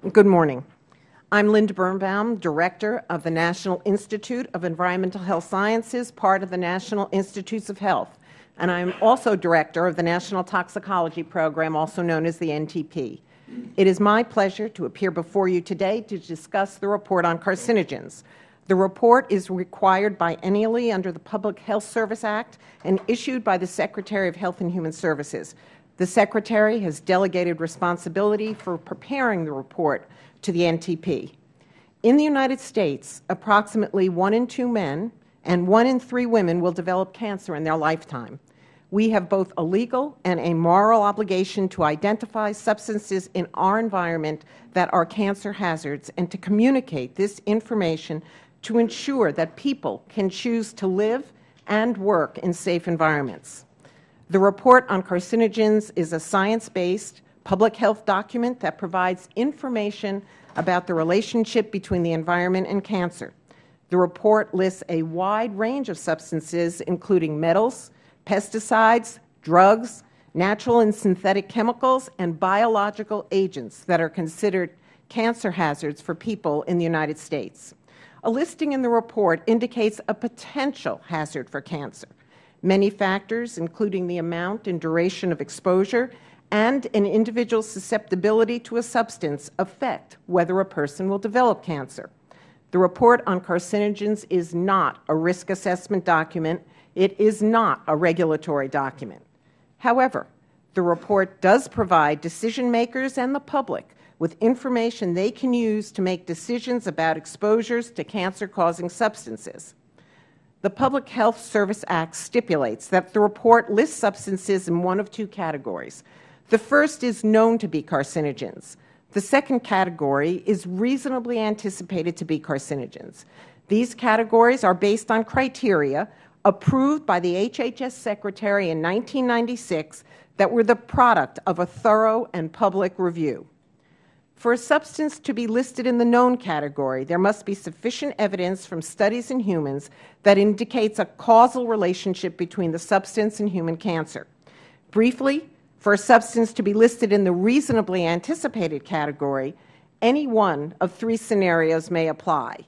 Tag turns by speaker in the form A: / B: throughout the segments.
A: Good morning. I'm Linda Birnbaum, Director of the National Institute of Environmental Health Sciences, part of the National Institutes of Health, and I'm also Director of the National Toxicology Program, also known as the NTP. It is my pleasure to appear before you today to discuss the report on carcinogens. The report is required biennially under the Public Health Service Act and issued by the Secretary of Health and Human Services. The Secretary has delegated responsibility for preparing the report to the NTP. In the United States, approximately 1 in 2 men and 1 in 3 women will develop cancer in their lifetime. We have both a legal and a moral obligation to identify substances in our environment that are cancer hazards and to communicate this information to ensure that people can choose to live and work in safe environments. The report on carcinogens is a science-based public health document that provides information about the relationship between the environment and cancer. The report lists a wide range of substances, including metals, pesticides, drugs, natural and synthetic chemicals, and biological agents that are considered cancer hazards for people in the United States. A listing in the report indicates a potential hazard for cancer. Many factors, including the amount and duration of exposure and an individual's susceptibility to a substance, affect whether a person will develop cancer. The report on carcinogens is not a risk assessment document. It is not a regulatory document. However, the report does provide decision makers and the public with information they can use to make decisions about exposures to cancer-causing substances. The Public Health Service Act stipulates that the report lists substances in one of 2 categories. The first is known to be carcinogens. The second category is reasonably anticipated to be carcinogens. These categories are based on criteria approved by the HHS Secretary in 1996 that were the product of a thorough and public review. For a substance to be listed in the known category, there must be sufficient evidence from studies in humans that indicates a causal relationship between the substance and human cancer. Briefly, for a substance to be listed in the reasonably anticipated category, any one of 3 scenarios may apply.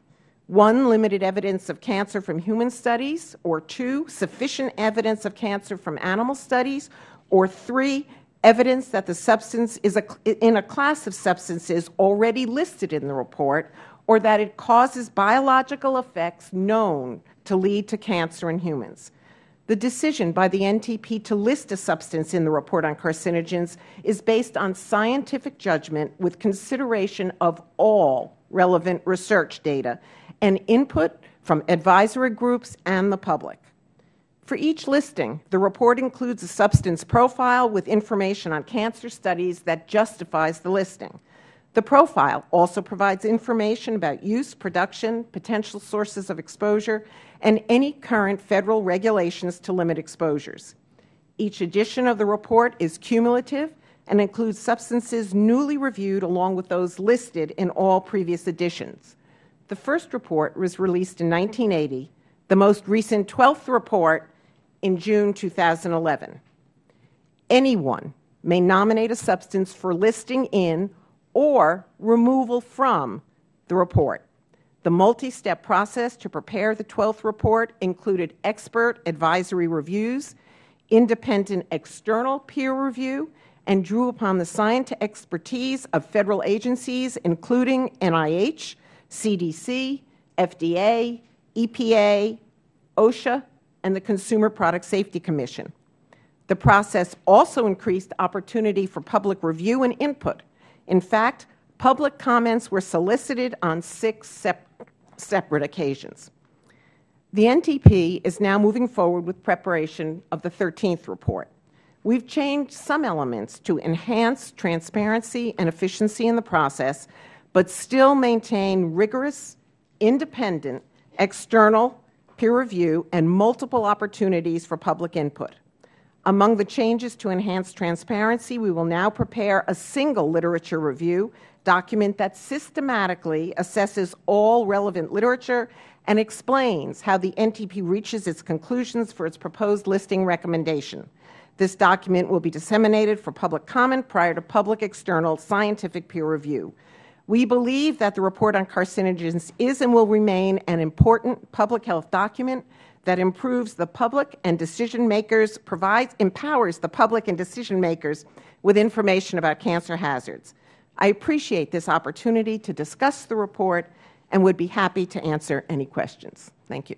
A: 1, limited evidence of cancer from human studies, or 2, sufficient evidence of cancer from animal studies, or 3, evidence that the substance is in a class of substances already listed in the report, or that it causes biological effects known to lead to cancer in humans. The decision by the NTP to list a substance in the report on carcinogens is based on scientific judgment with consideration of all relevant research data and input from advisory groups and the public. For each listing, the report includes a substance profile with information on cancer studies that justifies the listing. The profile also provides information about use, production, potential sources of exposure, and any current federal regulations to limit exposures. Each edition of the report is cumulative and includes substances newly reviewed along with those listed in all previous editions. The first report was released in 1980, the most recent 12th report in June 2011. Anyone may nominate a substance for listing in or removal from the report. The multi-step process to prepare the 12th report included expert advisory reviews, independent external peer review, and drew upon the scientific expertise of federal agencies including NIH, CDC, FDA, EPA, OSHA, and the Consumer Product Safety Commission. The process also increased opportunity for public review and input. In fact, public comments were solicited on 6 separate occasions. The NTP is now moving forward with preparation of the 13th report. We've changed some elements to enhance transparency and efficiency in the process, but still maintain rigorous, independent, external peer review and multiple opportunities for public input. Among the changes to enhance transparency, we will now prepare a single literature review document that systematically assesses all relevant literature and explains how the NTP reaches its conclusions for its proposed listing recommendation. This document will be disseminated for public comment prior to public external scientific peer review. We believe that the report on carcinogens is and will remain an important public health document that improves the public and decision makers, empowers the public and decision makers with information about cancer hazards. I appreciate this opportunity to discuss the report and would be happy to answer any questions. Thank you.